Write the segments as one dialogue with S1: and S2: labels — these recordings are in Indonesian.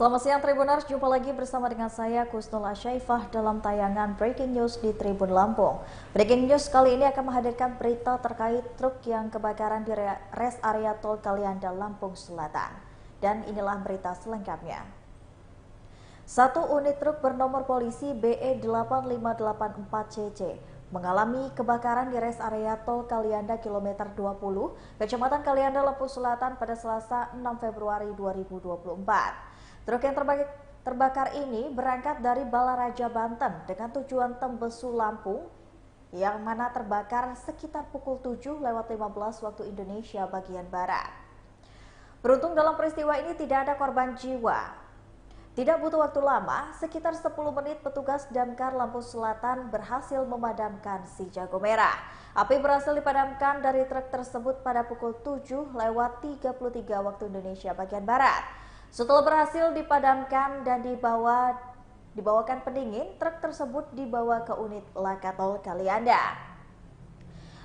S1: Selamat siang Tribuners, jumpa lagi bersama dengan saya Kusnul Asyaifah dalam tayangan Breaking News di Tribun Lampung. Breaking News kali ini akan menghadirkan berita terkait truk yang kebakaran di rest area tol Kalianda, Lampung Selatan. Dan inilah berita selengkapnya. Satu unit truk bernomor polisi BE8584CC mengalami kebakaran di rest area tol Kalianda kilometer 20, Kecamatan Kalianda, Lampung Selatan pada Selasa 6 Februari 2024. Truk yang terbakar ini berangkat dari Balaraja, Banten dengan tujuan Tembesu, Lampung, yang mana terbakar sekitar pukul 7:15 waktu Indonesia bagian Barat. Beruntung dalam peristiwa ini tidak ada korban jiwa. Tidak butuh waktu lama, sekitar 10 menit petugas Damkar Lampung Selatan berhasil memadamkan si jago merah. Api berhasil dipadamkan dari truk tersebut pada pukul 7:33 waktu Indonesia bagian Barat. Setelah berhasil dipadamkan dan dibawakan pendingin, truk tersebut dibawa ke unit laka tol Kalianda.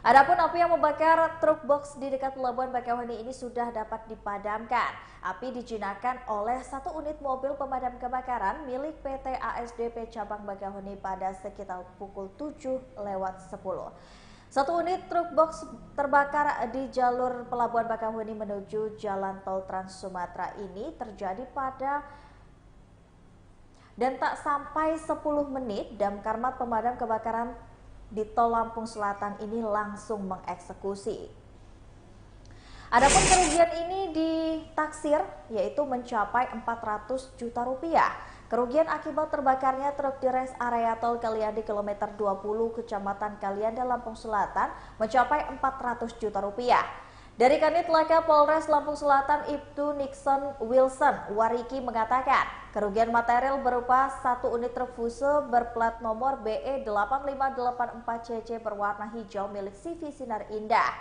S1: Adapun api yang membakar truk box di dekat Pelabuhan Bakauheni ini sudah dapat dipadamkan. Api dijinakkan oleh satu unit mobil pemadam kebakaran milik PT ASDP Cabang Bakauheni pada sekitar pukul 7:10. Satu unit truk box terbakar di jalur Pelabuhan Bakauheni menuju Jalan Tol Trans Sumatera ini terjadi dan tak sampai 10 menit Damkar pemadam kebakaran di Tol Lampung Selatan ini langsung mengeksekusi. Adapun kerugian ini ditaksir yaitu mencapai 400 juta rupiah. Kerugian akibat terbakarnya truk di rest area tol Kalianda kilometer 20 Kecamatan Kalianda, Lampung Selatan mencapai 400 juta rupiah. Dari Kanit Laka Polres Lampung Selatan, Ibtu Nixon Wilson Wariki mengatakan kerugian material berupa satu unit truk fuse berplat nomor BE8584CC berwarna hijau milik CV Sinar Indah.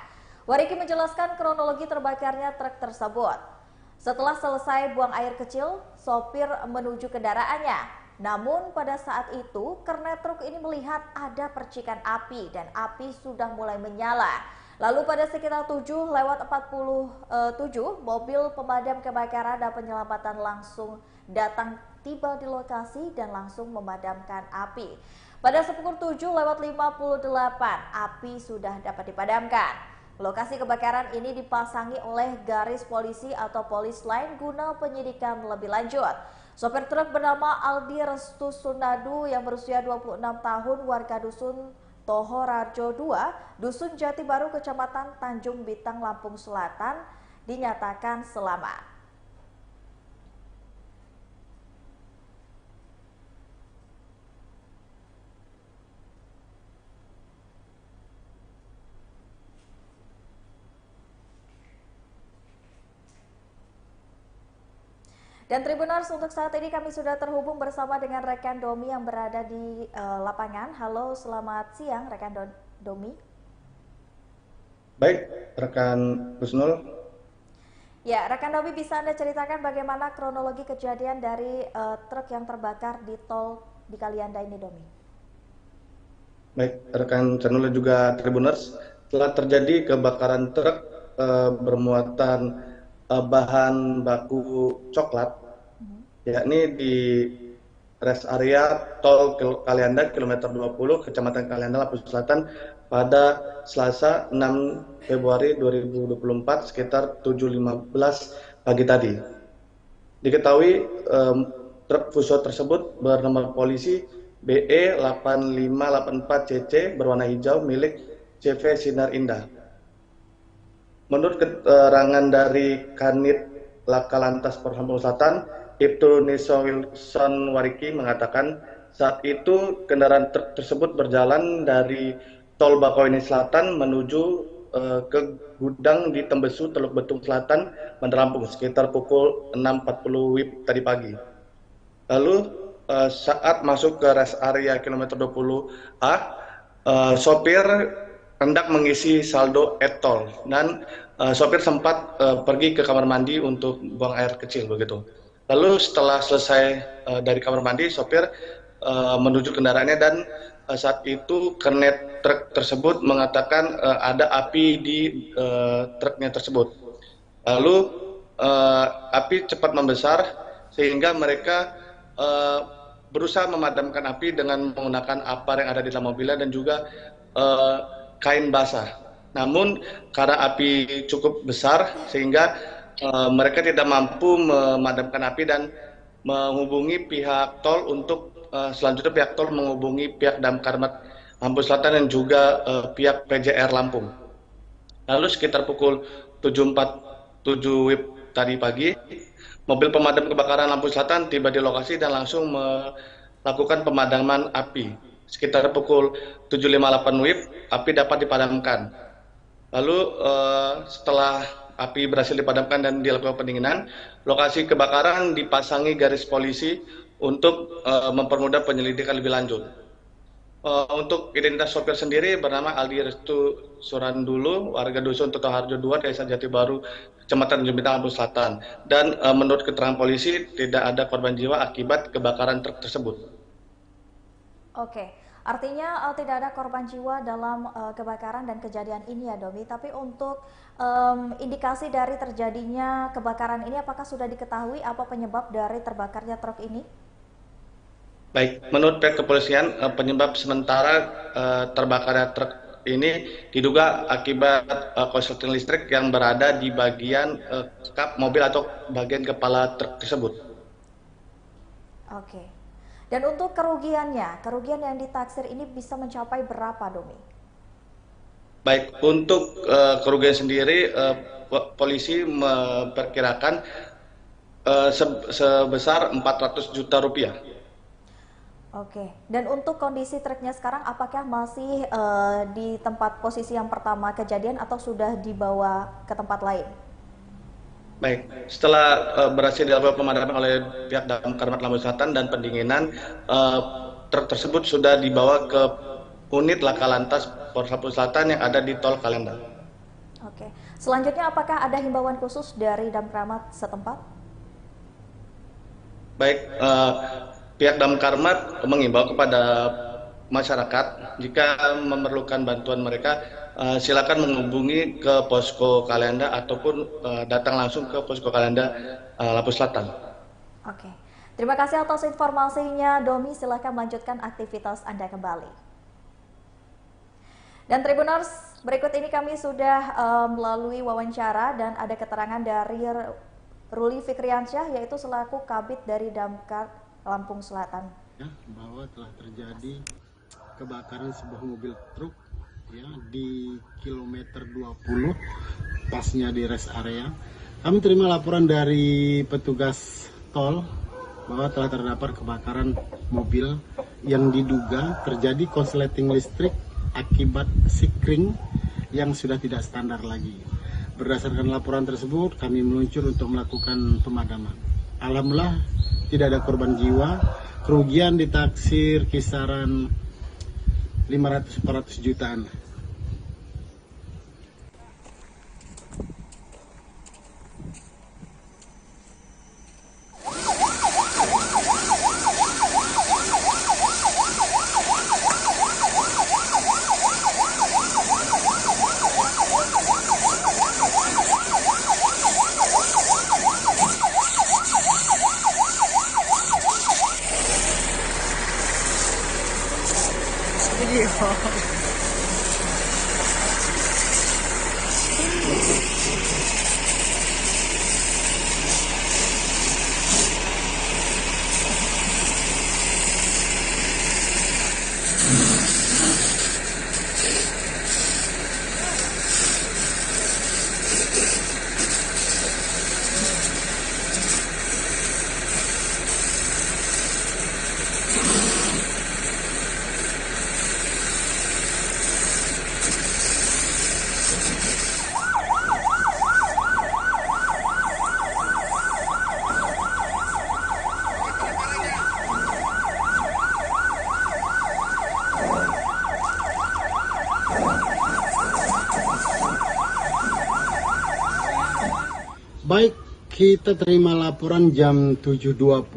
S1: Wariki menjelaskan kronologi terbakarnya truk tersebut. Setelah selesai buang air kecil, sopir menuju kendaraannya. Namun pada saat itu, kernet truk ini melihat ada percikan api dan api sudah mulai menyala. Lalu pada sekitar 7:47, mobil pemadam kebakaran dan penyelamatan langsung datang tiba di lokasi dan langsung memadamkan api. Pada pukul 7:58, api sudah dapat dipadamkan. Lokasi kebakaran ini dipasangi oleh garis polisi atau polis lain guna penyidikan lebih lanjut. Sopir truk bernama Aldi Restu Sunadu yang berusia 26 tahun warga dusun Tohorarjo 2, Dusun Jati Baru, Kecamatan Tanjung Bintang, Lampung Selatan, dinyatakan selamat. Dan Tribuners, untuk saat ini kami sudah terhubung bersama dengan rekan Domi yang berada di lapangan. Halo, selamat siang rekan Domi.
S2: Baik, rekan Kusnul.
S1: Ya, rekan Domi, bisa Anda ceritakan bagaimana kronologi kejadian dari truk yang terbakar di tol di Kalianda ini, Domi?
S2: Baik, rekan channel juga Tribuners, telah terjadi kebakaran truk bermuatan bahan baku coklat, yakni di rest area tol Kalianda kilometer 20 Kecamatan Kalianda, Lampung Selatan pada Selasa 6 Februari 2024 sekitar 7:15 pagi tadi. Diketahui truk fuso tersebut bernomor polisi BE8584CC berwarna hijau milik CV Sinar Indah. Menurut keterangan dari Kanit Laka Lantas Polres Lampung Selatan, Ibtu Nixon Wilson Wariki mengatakan saat itu kendaraan truk tersebut berjalan dari tol Bakauheni Selatan menuju ke gudang di Tembesu, Teluk Betung Selatan, Bandar Lampung sekitar pukul 6.40 WIB tadi pagi. Lalu saat masuk ke rest area kilometer 20A, sopir hendak mengisi saldo e-tol dan sopir sempat pergi ke kamar mandi untuk buang air kecil begitu. Lalu setelah selesai dari kamar mandi, sopir menuju kendaraannya dan saat itu kernet truk tersebut mengatakan ada api di truknya tersebut. Lalu api cepat membesar sehingga mereka berusaha memadamkan api dengan menggunakan apar yang ada di dalam mobilnya dan juga kain basah. Namun karena api cukup besar sehingga mereka tidak mampu memadamkan api dan menghubungi pihak tol untuk selanjutnya pihak tol menghubungi pihak Damkarmat Lampung Selatan dan juga pihak PJR Lampung. Lalu sekitar pukul 7.47 WIB tadi pagi, mobil pemadam kebakaran Lampung Selatan tiba di lokasi dan langsung melakukan pemadaman api. Sekitar pukul 7.58 WIB, api dapat dipadamkan. Lalu setelah api berhasil dipadamkan dan dilakukan pendinginan, lokasi kebakaran dipasangi garis polisi untuk mempermudah penyelidikan lebih lanjut. Untuk identitas sopir sendiri bernama Aldi Restu Surandulu, warga Dusun Totoharjo 2, Desa Jati Baru, Kecamatan Ujung Bintang, Lampung Selatan. Dan menurut keterangan polisi tidak ada korban jiwa akibat kebakaran truk tersebut.
S1: Oke, artinya tidak ada korban jiwa dalam kebakaran dan kejadian ini ya Domi. Tapi untuk indikasi dari terjadinya kebakaran ini, apakah sudah diketahui apa penyebab dari terbakarnya truk ini?
S2: Baik, menurut pihak kepolisian penyebab sementara terbakarnya truk ini diduga akibat korsleting listrik yang berada di bagian kap mobil atau bagian kepala truk tersebut.
S1: Oke. Dan untuk kerugian yang ditaksir ini bisa mencapai berapa, Domi?
S2: Baik, untuk kerugian sendiri polisi memperkirakan sebesar 400 juta rupiah.
S1: Oke, dan untuk kondisi truknya sekarang apakah masih di tempat posisi yang pertama kejadian atau sudah dibawa ke tempat lain?
S2: Baik, setelah berhasil dilakukan pemadaman oleh pihak Damkarmat Lampung Selatan dan pendinginan, truk tersebut sudah dibawa ke unit Laka Lantas Polres Lampung Selatan yang ada di Tol Kalenda.
S1: Oke, selanjutnya apakah ada himbauan khusus dari Damkarmat setempat?
S2: Baik, pihak Damkarmat mengimbau kepada masyarakat jika memerlukan bantuan mereka silakan menghubungi ke Posko Kalenda ataupun datang langsung ke Posko Kalenda Lampung Selatan.
S1: Oke, terima kasih atas informasinya Domi, silakan melanjutkan aktivitas Anda kembali. Dan Tribuners, berikut ini kami sudah melalui wawancara dan ada keterangan dari Ruli Fikriansyah yaitu selaku Kabid dari Damkar Lampung Selatan.
S3: Ya, bahwa telah terjadi kebakaran sebuah mobil truk ya di kilometer 20 pasnya di rest area. Kami terima laporan dari petugas tol bahwa telah terdapat kebakaran mobil yang diduga terjadi korsleting listrik akibat sikring yang sudah tidak standar lagi. Berdasarkan laporan tersebut, kami meluncur untuk melakukan pemadaman. Alhamdulillah tidak ada korban jiwa, kerugian ditaksir kisaran 500-400 jutaan. Baik, kita terima laporan jam 7.20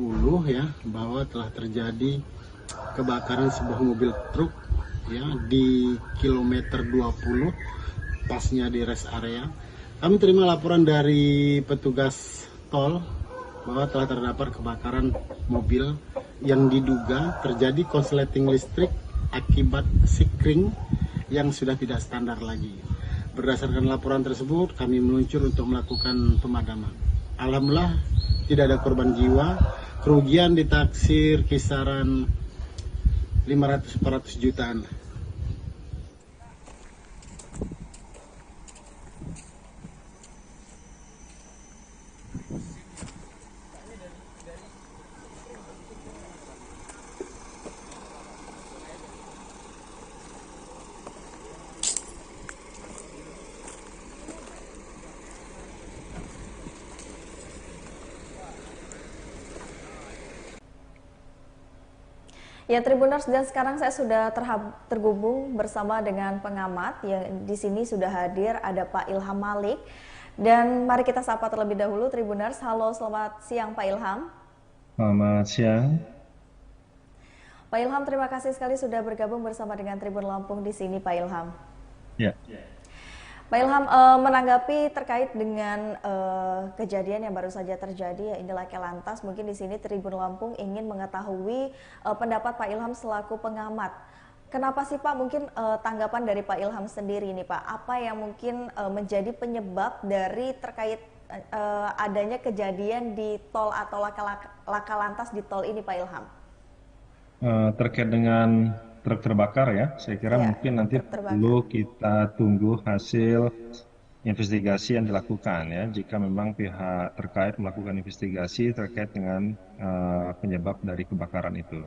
S3: ya bahwa telah terjadi kebakaran sebuah mobil truk ya di kilometer 20 pasnya di rest area. Kami terima laporan dari petugas tol bahwa telah terdapat kebakaran mobil yang diduga terjadi konsleting listrik akibat sikring yang sudah tidak standar lagi. Berdasarkan laporan tersebut, kami meluncur untuk melakukan pemadaman. Alhamdulillah tidak ada korban jiwa. Kerugian ditaksir kisaran 500-400 jutaan.
S1: Ya, Tribuners, dan sekarang saya sudah terhubung bersama dengan pengamat yang di sini sudah hadir, ada Pak Ilham Malik. Dan mari kita sapa terlebih dahulu Tribuners. Halo, selamat siang Pak Ilham.
S4: Selamat siang.
S1: Pak Ilham, terima kasih sekali sudah bergabung bersama dengan Tribun Lampung di sini, Pak Ilham.
S4: Ya.
S1: Pak Ilham, menanggapi terkait dengan kejadian yang baru saja terjadi, ya ini Laka Lantas, mungkin di sini Tribun Lampung ingin mengetahui pendapat Pak Ilham selaku pengamat. Kenapa sih Pak, mungkin tanggapan dari Pak Ilham sendiri nih Pak, apa yang mungkin menjadi penyebab dari terkait adanya kejadian di tol atau Laka Lantas di tol ini Pak Ilham?
S4: Terkait dengan truk terbakar ya, saya kira
S1: Ya,
S4: mungkin nanti
S1: truk terbakar.
S4: perlu kita tunggu hasil investigasi yang dilakukan ya. Jika memang pihak terkait melakukan investigasi terkait dengan penyebab dari kebakaran itu.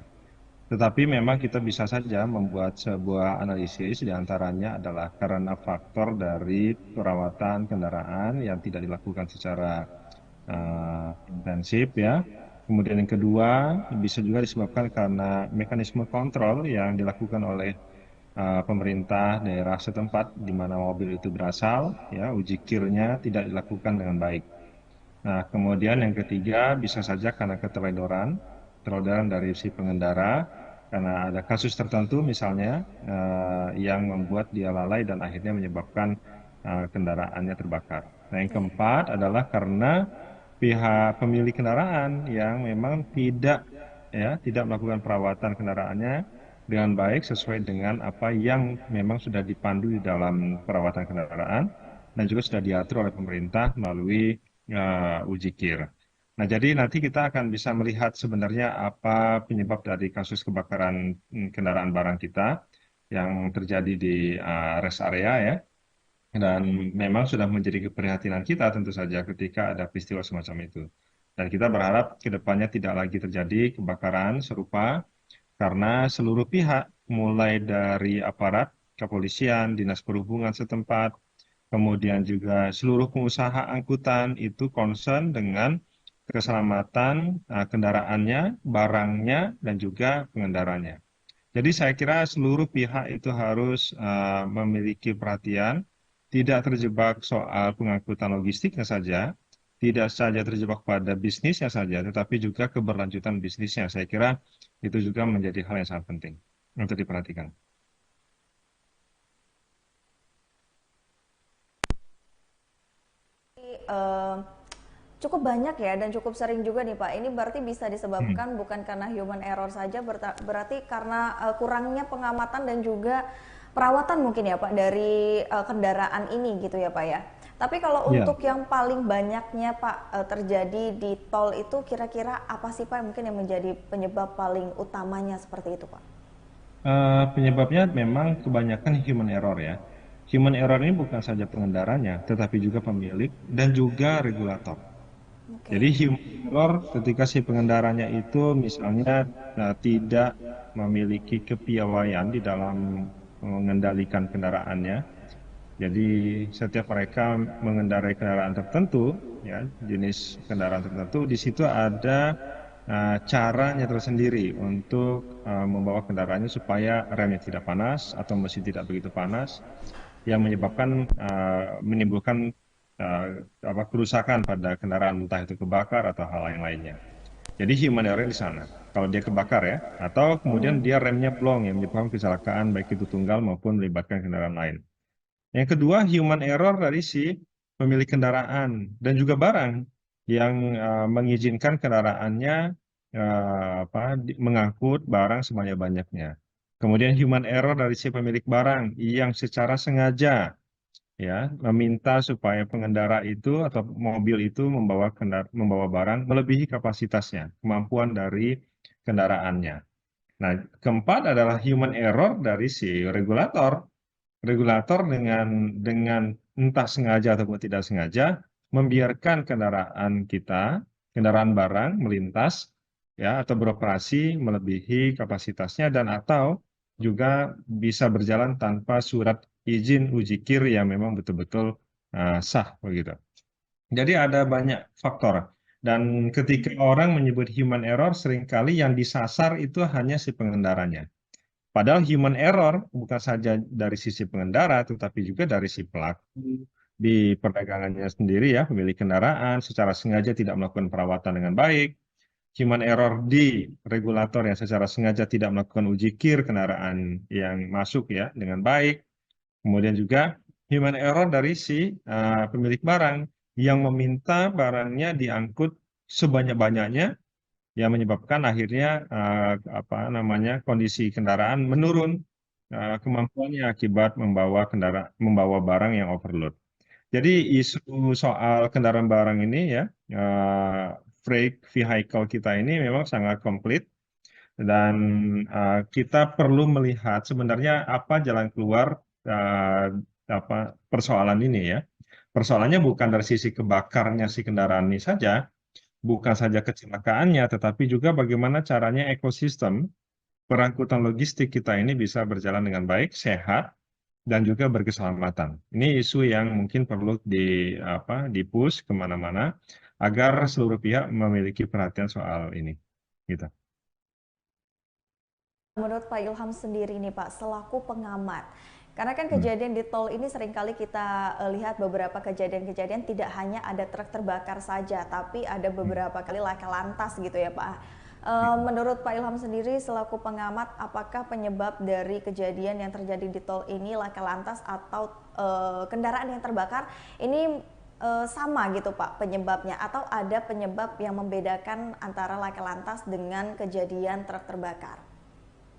S4: Tetapi memang kita bisa saja membuat sebuah analisis, diantaranya adalah karena faktor dari perawatan kendaraan yang tidak dilakukan secara intensif ya. Kemudian yang kedua bisa juga disebabkan karena mekanisme kontrol yang dilakukan oleh pemerintah daerah setempat di mana mobil itu berasal, ya uji kirnya tidak dilakukan dengan baik. Nah, kemudian yang ketiga bisa saja karena keterledoran dari si pengendara, karena ada kasus tertentu misalnya yang membuat dia lalai dan akhirnya menyebabkan kendaraannya terbakar. Nah, yang keempat adalah karena pihak pemilik kendaraan yang memang tidak melakukan perawatan kendaraannya dengan baik sesuai dengan apa yang memang sudah dipandu di dalam perawatan kendaraan dan juga sudah diatur oleh pemerintah melalui uji kir. Nah, jadi nanti kita akan bisa melihat sebenarnya apa penyebab dari kasus kebakaran kendaraan barang kita yang terjadi di rest area ya. Dan memang sudah menjadi keprihatinan kita tentu saja ketika ada peristiwa semacam itu. Dan kita berharap ke depannya tidak lagi terjadi kebakaran serupa karena seluruh pihak mulai dari aparat kepolisian, dinas perhubungan setempat, kemudian juga seluruh pengusaha angkutan itu concern dengan keselamatan kendaraannya, barangnya, dan juga pengendaranya. Jadi saya kira seluruh pihak itu harus memiliki perhatian, tidak terjebak soal pengangkutan logistiknya saja, tidak saja terjebak pada bisnisnya saja, tetapi juga keberlanjutan bisnisnya. Saya kira itu juga menjadi hal yang sangat penting untuk diperhatikan.
S1: Cukup banyak ya dan cukup sering juga nih Pak. Ini berarti bisa disebabkan bukan karena human error saja, berarti karena kurangnya pengamatan dan juga perawatan mungkin ya Pak dari kendaraan ini gitu ya Pak ya. Tapi kalau untuk yang paling banyaknya Pak terjadi di tol itu kira-kira apa sih Pak mungkin yang menjadi penyebab paling utamanya seperti itu Pak?
S4: Penyebabnya memang kebanyakan human error ya. Human error ini bukan saja pengendaranya, tetapi juga pemilik dan juga regulator. Jadi human error ketika si pengendaranya itu misalnya tidak memiliki kepiawaian di dalam mengendalikan kendaraannya. Jadi setiap mereka mengendarai kendaraan tertentu, ya jenis kendaraan tertentu, di situ ada caranya tersendiri untuk membawa kendaraannya supaya remnya tidak panas atau mesin tidak begitu panas, yang menyebabkan menimbulkan kerusakan pada kendaraan, entah itu kebakar atau hal yang lainnya. Jadi human error di sana. Kalau dia kebakar ya, atau kemudian dia remnya blong yang menyebabkan kecelakaan baik itu tunggal maupun melibatkan kendaraan lain. Yang kedua, human error dari si pemilik kendaraan dan juga barang. yang mengizinkan kendaraannya mengangkut barang sebanyak-banyaknya. Kemudian human error dari si pemilik barang yang secara sengaja ya meminta supaya pengendara itu atau mobil itu membawa barang melebihi kapasitasnya, kemampuan dari kendaraannya. Nah, keempat adalah human error dari si regulator. Regulator dengan entah sengaja ataupun tidak sengaja membiarkan kendaraan barang melintas ya atau beroperasi melebihi kapasitasnya dan atau juga bisa berjalan tanpa surat izin uji kir yang memang betul-betul sah begitu. Jadi ada banyak faktor. Dan ketika orang menyebut human error, seringkali yang disasar itu hanya si pengendaranya. Padahal human error bukan saja dari sisi pengendara, tetapi juga dari si pelaku di perdagangannya sendiri ya, pemilik kendaraan secara sengaja tidak melakukan perawatan dengan baik. Human error di regulator yang secara sengaja tidak melakukan uji kir kendaraan yang masuk ya dengan baik. Kemudian juga human error dari si pemilik barang yang meminta barangnya diangkut sebanyak-banyaknya yang menyebabkan akhirnya kondisi kendaraan menurun kemampuannya akibat membawa barang yang overload. Jadi isu soal kendaraan barang ini ya freight vehicle kita ini memang sangat komplit dan kita perlu melihat sebenarnya apa jalan keluar persoalan ini ya. Persoalannya bukan dari sisi kebakarnya si kendaraan ini saja, bukan saja kecelakaannya, tetapi juga bagaimana caranya ekosistem perangkutan logistik kita ini bisa berjalan dengan baik, sehat, dan juga berkeselamatan. Ini isu yang mungkin perlu di-push kemana-mana agar seluruh pihak memiliki perhatian soal ini. Gitu.
S1: Menurut Pak Ilham sendiri nih Pak, selaku pengamat, karena kan kejadian di tol ini seringkali kita lihat beberapa kejadian-kejadian tidak hanya ada truk terbakar saja, tapi ada beberapa kali laka lantas gitu ya Pak. Menurut Pak Ilham sendiri selaku pengamat, apakah penyebab dari kejadian yang terjadi di tol ini laka lantas atau kendaraan yang terbakar ini sama gitu Pak penyebabnya, atau ada penyebab yang membedakan antara laka lantas dengan kejadian truk terbakar?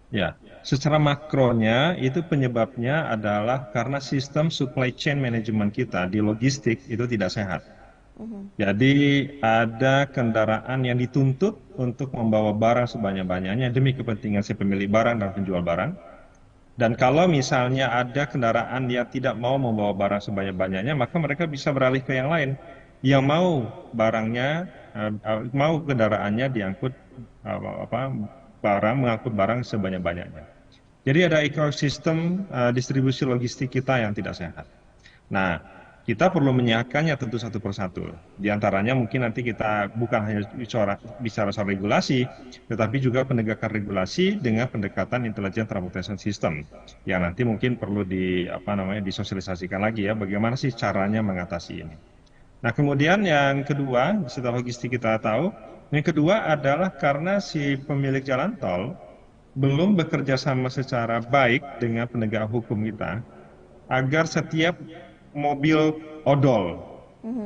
S4: Ya, secara makronya itu penyebabnya adalah karena sistem supply chain management kita di logistik itu tidak sehat. Jadi ada kendaraan yang dituntut untuk membawa barang sebanyak-banyaknya demi kepentingan si pemilik barang dan penjual barang. Dan kalau misalnya ada kendaraan yang tidak mau membawa barang sebanyak-banyaknya, maka mereka bisa beralih ke yang lain. Yang mau barangnya, mau kendaraannya diangkut mengangkut barang sebanyak-banyaknya. Jadi ada ekosistem distribusi logistik kita yang tidak sehat. Nah, kita perlu menyiapkannya tentu satu persatu. Di antaranya mungkin nanti kita bukan hanya bicara soal regulasi, tetapi juga penegakan regulasi dengan pendekatan intelligent transportation system yang nanti mungkin perlu disosialisasikan lagi ya, bagaimana sih caranya mengatasi ini. Nah, kemudian yang kedua, setelah logistik kita tahu, yang kedua adalah karena si pemilik jalan tol belum bekerja sama secara baik dengan penegak hukum kita agar setiap mobil odol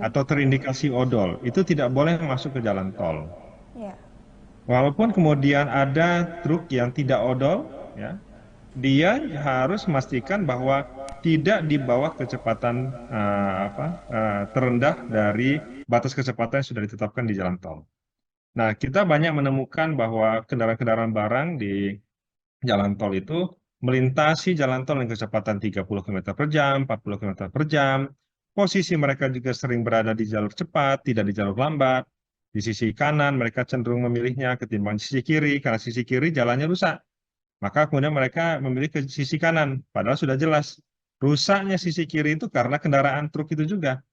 S4: atau terindikasi odol itu tidak boleh masuk ke jalan tol. Yeah. Walaupun kemudian ada truk yang tidak odol, ya, dia harus memastikan bahwa tidak di bawah kecepatan terendah dari batas kecepatan yang sudah ditetapkan di jalan tol. Nah, kita banyak menemukan bahwa kendaraan-kendaraan barang di jalan tol itu melintasi jalan tol dengan kecepatan 30 km per jam, 40 km per jam. Posisi mereka juga sering berada di jalur cepat, tidak di jalur lambat. Di sisi kanan mereka cenderung memilihnya ketimbang di sisi kiri, karena sisi kiri jalannya rusak. Maka kemudian mereka memilih ke sisi kanan, padahal sudah jelas. Rusaknya sisi kiri itu karena kendaraan truk itu juga.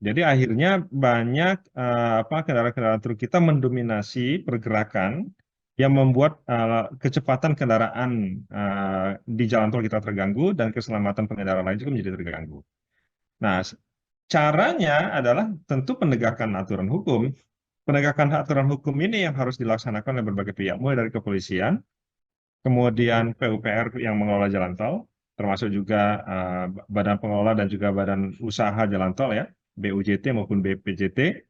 S4: Jadi akhirnya banyak kendaraan-kendaraan truk kita mendominasi pergerakan yang membuat kecepatan kendaraan di jalan tol kita terganggu dan keselamatan pengendara lain juga menjadi terganggu. Nah, caranya adalah tentu penegakan aturan hukum. Penegakan aturan hukum ini yang harus dilaksanakan oleh berbagai pihak, mulai dari kepolisian, kemudian PUPR yang mengelola jalan tol, termasuk juga badan pengelola dan juga badan usaha jalan tol ya, BUJT maupun BPJT,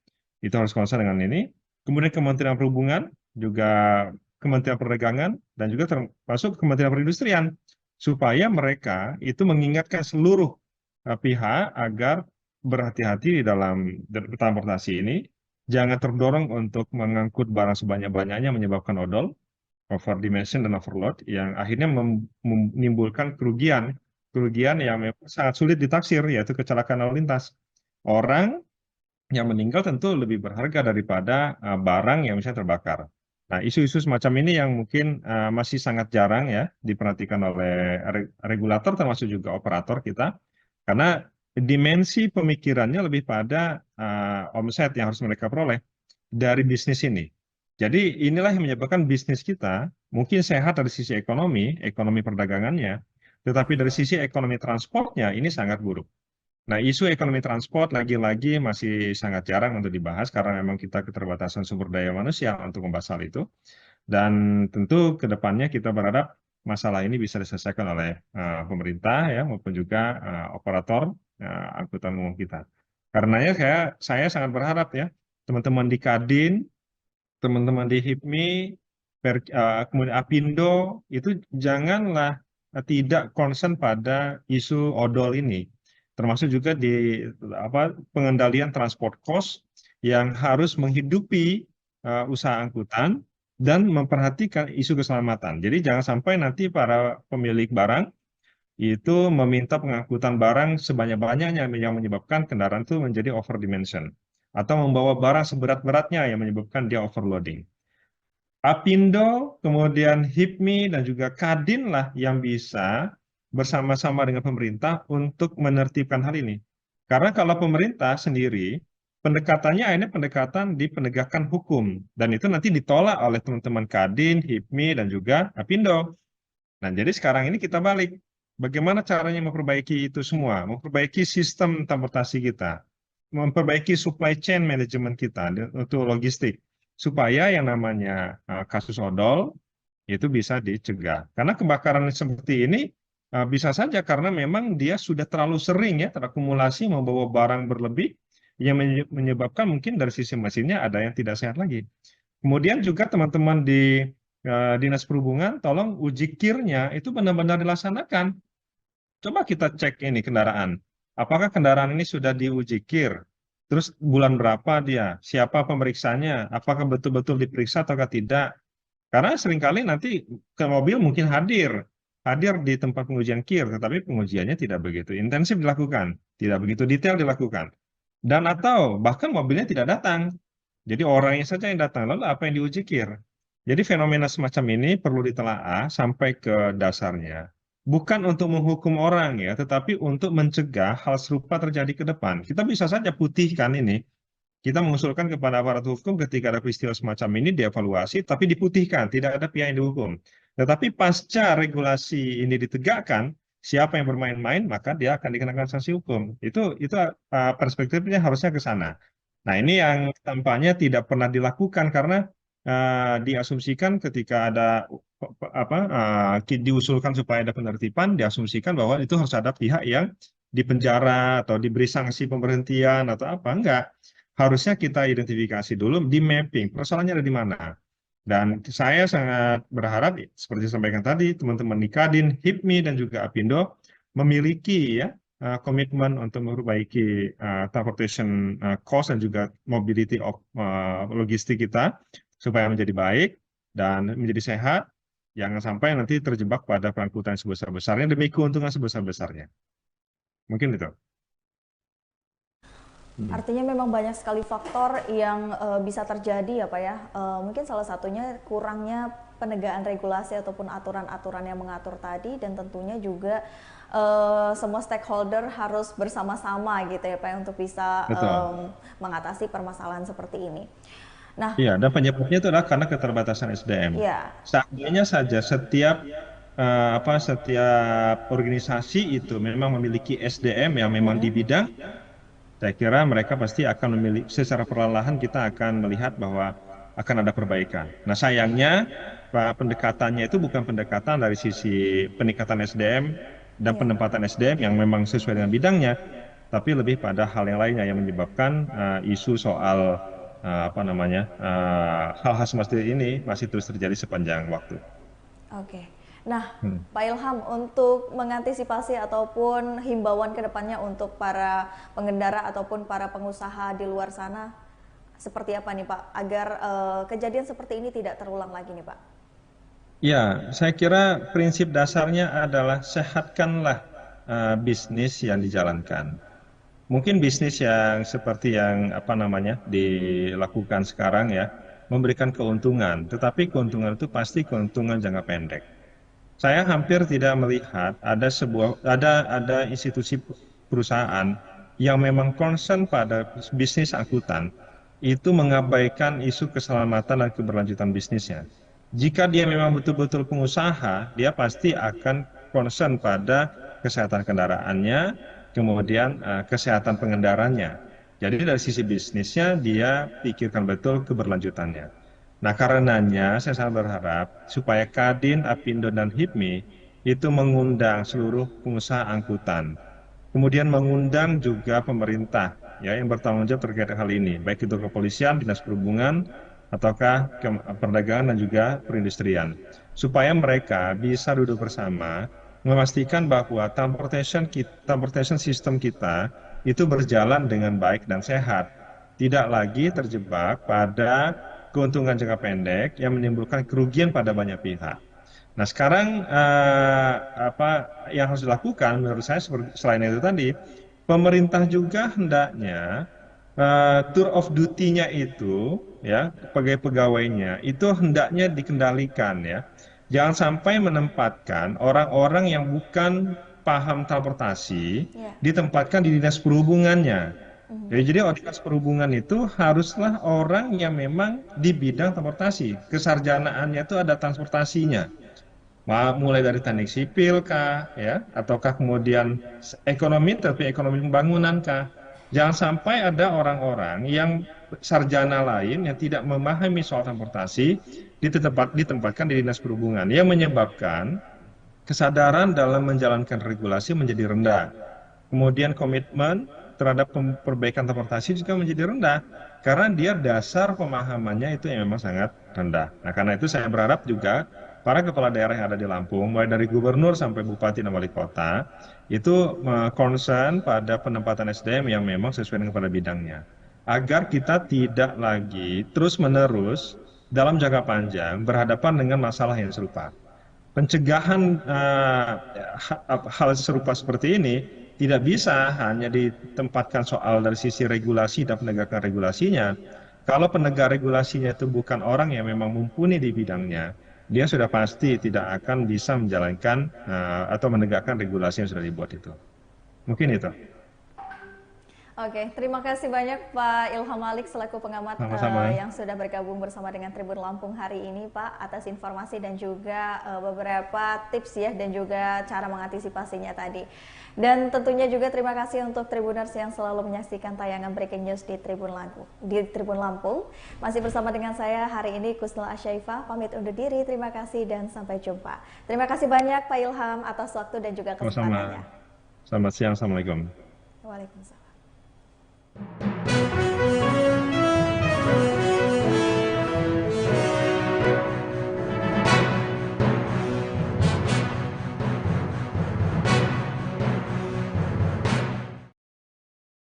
S4: Itu harus konsen dengan ini. Kemudian Kementerian Perhubungan, juga Kementerian Perdagangan, dan juga termasuk Kementerian Perindustrian, supaya mereka itu mengingatkan seluruh pihak agar berhati-hati di dalam transportasi ini, jangan terdorong untuk mengangkut barang sebanyak-banyaknya menyebabkan odol, overdimension dan overload, yang akhirnya menimbulkan kerugian yang memang sangat sulit ditaksir, yaitu kecelakaan lalu lintas. Orang yang meninggal tentu lebih berharga daripada barang yang misalnya terbakar. Nah, isu-isu semacam ini yang mungkin masih sangat jarang ya diperhatikan oleh regulator termasuk juga operator kita, karena dimensi pemikirannya lebih pada omset yang harus mereka peroleh dari bisnis ini. Jadi inilah yang menyebabkan bisnis kita mungkin sehat dari sisi ekonomi perdagangannya, tetapi dari sisi ekonomi transportnya ini sangat buruk. Nah, isu ekonomi transport lagi-lagi masih sangat jarang untuk dibahas karena memang kita keterbatasan sumber daya manusia untuk membahas hal itu. Dan tentu ke depannya kita berharap masalah ini bisa diselesaikan oleh pemerintah ya maupun juga operator angkutan umum kita. Karenanya saya sangat berharap ya teman-teman di Kadin, teman-teman di HIPMI, kemudian Apindo itu janganlah tidak concern pada isu odol ini, termasuk juga di pengendalian transport cost yang harus menghidupi usaha angkutan dan memperhatikan isu keselamatan. Jadi jangan sampai nanti para pemilik barang itu meminta pengangkutan barang sebanyak-banyaknya yang menyebabkan kendaraan itu menjadi overdimension atau membawa barang seberat-beratnya yang menyebabkan dia overloading. Apindo, kemudian HIPMI, dan juga Kadin lah yang bisa bersama-sama dengan pemerintah untuk menertibkan hal ini. Karena kalau pemerintah sendiri, pendekatannya akhirnya pendekatan di penegakan hukum. Dan itu nanti ditolak oleh teman-teman Kadin, HIPMI, dan juga Apindo. Nah, jadi sekarang ini kita balik. Bagaimana caranya memperbaiki itu semua? Memperbaiki sistem transportasi kita. Memperbaiki supply chain management kita untuk logistik. Supaya yang namanya kasus odol itu bisa dicegah. Karena kebakaran seperti ini bisa saja karena memang dia sudah terlalu sering ya terakumulasi membawa barang berlebih yang menyebabkan mungkin dari sisi mesinnya ada yang tidak sehat lagi. Kemudian juga teman-teman di Dinas Perhubungan, tolong uji kirnya itu benar-benar dilaksanakan. Coba kita cek ini kendaraan. Apakah kendaraan ini sudah diuji kir? Terus bulan berapa dia? Siapa pemeriksanya? Apakah betul-betul diperiksa atau tidak? Karena seringkali nanti ke mobil mungkin hadir di tempat pengujian kir, tetapi pengujiannya tidak begitu intensif dilakukan, tidak begitu detail dilakukan. Dan atau bahkan mobilnya tidak datang. Jadi orangnya saja yang datang, lalu apa yang diuji kir? Jadi fenomena semacam ini perlu ditelaah sampai ke dasarnya. Bukan untuk menghukum orang ya, tetapi untuk mencegah hal serupa terjadi ke depan. Kita bisa saja putihkan ini. Kita mengusulkan kepada aparat hukum ketika ada peristiwa semacam ini dievaluasi, tapi diputihkan, tidak ada pihak yang dihukum. Tetapi pasca regulasi ini ditegakkan, siapa yang bermain-main maka dia akan dikenakan sanksi hukum. Itu perspektifnya harusnya ke sana. Nah, ini yang tampaknya tidak pernah dilakukan karena diasumsikan ketika ada diusulkan supaya ada penertiban, diasumsikan bahwa itu harus ada pihak yang dipenjara atau diberi sanksi pemberhentian atau apa. Enggak. Harusnya kita identifikasi dulu di mapping, persoalannya ada di mana. Dan saya sangat berharap, seperti disampaikan tadi, teman-teman di Kadin, HIPMI, dan juga Apindo memiliki ya komitmen untuk memperbaiki transportation cost dan juga mobility of logistik kita supaya menjadi baik dan menjadi sehat, jangan sampai nanti terjebak pada pengangkutan sebesar-besarnya demi keuntungan sebesar-besarnya. Mungkin itu.
S1: Artinya memang banyak sekali faktor yang bisa terjadi ya Pak ya. Mungkin salah satunya kurangnya penegakan regulasi ataupun aturan-aturan yang mengatur tadi, dan tentunya juga semua stakeholder harus bersama-sama gitu ya Pak ya, untuk bisa mengatasi permasalahan seperti ini. Nah,
S4: iya, dan penyebabnya itu adalah karena keterbatasan SDM.
S1: ya,
S4: Seandainya saja setiap organisasi itu memang memiliki SDM yang memang di bidang, saya kira mereka pasti akan memiliki, secara perlahan kita akan melihat bahwa akan ada perbaikan. Nah, sayangnya pendekatannya itu bukan pendekatan dari sisi peningkatan SDM dan penempatan SDM yang memang sesuai dengan bidangnya, tapi lebih pada hal yang lainnya yang menyebabkan isu soal hal-hal seperti ini masih terus terjadi sepanjang waktu.
S1: Oke. Nah, Pak Ilham, untuk mengantisipasi ataupun himbauan ke depannya untuk para pengendara ataupun para pengusaha di luar sana, seperti apa nih Pak, agar kejadian seperti ini tidak terulang lagi nih Pak?
S4: Ya, saya kira prinsip dasarnya adalah sehatkanlah bisnis yang dijalankan. Mungkin bisnis yang seperti yang dilakukan sekarang ya, memberikan keuntungan, tetapi keuntungan itu pasti keuntungan jangka pendek. Saya hampir tidak melihat ada institusi perusahaan yang memang concern pada bisnis angkutan itu mengabaikan isu keselamatan dan keberlanjutan bisnisnya. Jika dia memang betul-betul pengusaha, dia pasti akan concern pada kesehatan kendaraannya, kemudian kesehatan pengendaranya. Jadi dari sisi bisnisnya dia pikirkan betul keberlanjutannya. Nah, karenanya saya sangat berharap supaya Kadin, Apindo, dan HIPMI itu mengundang seluruh pengusaha angkutan. Kemudian mengundang juga pemerintah ya yang bertanggung jawab terkait hal ini, baik itu kepolisian, dinas perhubungan, ataukah perdagangan dan juga perindustrian. Supaya mereka bisa duduk bersama memastikan bahwa transportation system kita itu berjalan dengan baik dan sehat. Tidak lagi terjebak pada keuntungan jangka pendek yang menimbulkan kerugian pada banyak pihak. Nah, sekarang apa yang harus dilakukan menurut saya selain itu tadi, pemerintah juga hendaknya tour of duty-nya itu ya, pegawainya itu hendaknya dikendalikan ya. Jangan sampai menempatkan orang-orang yang bukan paham transportasi ditempatkan di dinas perhubungannya. Jadi dinas perhubungan itu haruslah orang yang memang di bidang transportasi, kesarjanaannya itu ada transportasinya. Mulai dari teknik sipil kah, ya, ataukah kemudian ekonomi tapi ekonomi pembangunan kah. Jangan sampai ada orang-orang yang sarjana lain yang tidak memahami soal transportasi ditempatkan di dinas perhubungan yang menyebabkan kesadaran dalam menjalankan regulasi menjadi rendah. Kemudian komitmen terhadap perbaikan transportasi juga menjadi rendah karena dia dasar pemahamannya itu yang memang sangat rendah. Nah, karena itu saya berharap juga para kepala daerah yang ada di Lampung, mulai dari gubernur sampai bupati dan wali kota, itu concern pada penempatan SDM yang memang sesuai dengan pada bidangnya. Agar kita tidak lagi terus-menerus dalam jangka panjang berhadapan dengan masalah yang serupa. Pencegahan hal serupa seperti ini tidak bisa hanya ditempatkan soal dari sisi regulasi dan penegakan regulasinya. Kalau penegak regulasinya itu bukan orang yang memang mumpuni di bidangnya, dia sudah pasti tidak akan bisa menjalankan atau menegakkan regulasi yang sudah dibuat itu. Mungkin itu.
S1: Oke, terima kasih banyak Pak Ilham Malik selaku pengamat yang sudah bergabung bersama dengan Tribun Lampung hari ini, Pak, atas informasi dan juga beberapa tips ya dan juga cara mengantisipasinya tadi. Dan tentunya juga terima kasih untuk Tribuners yang selalu menyaksikan tayangan Breaking News di Tribun Lampung. Masih bersama dengan saya hari ini Kusnul Asyaifah, pamit undur diri, terima kasih dan sampai jumpa. Terima kasih banyak Pak Ilham atas waktu dan juga kesempatannya.
S4: Selamat siang, Assalamualaikum.
S1: Waalaikumsalam.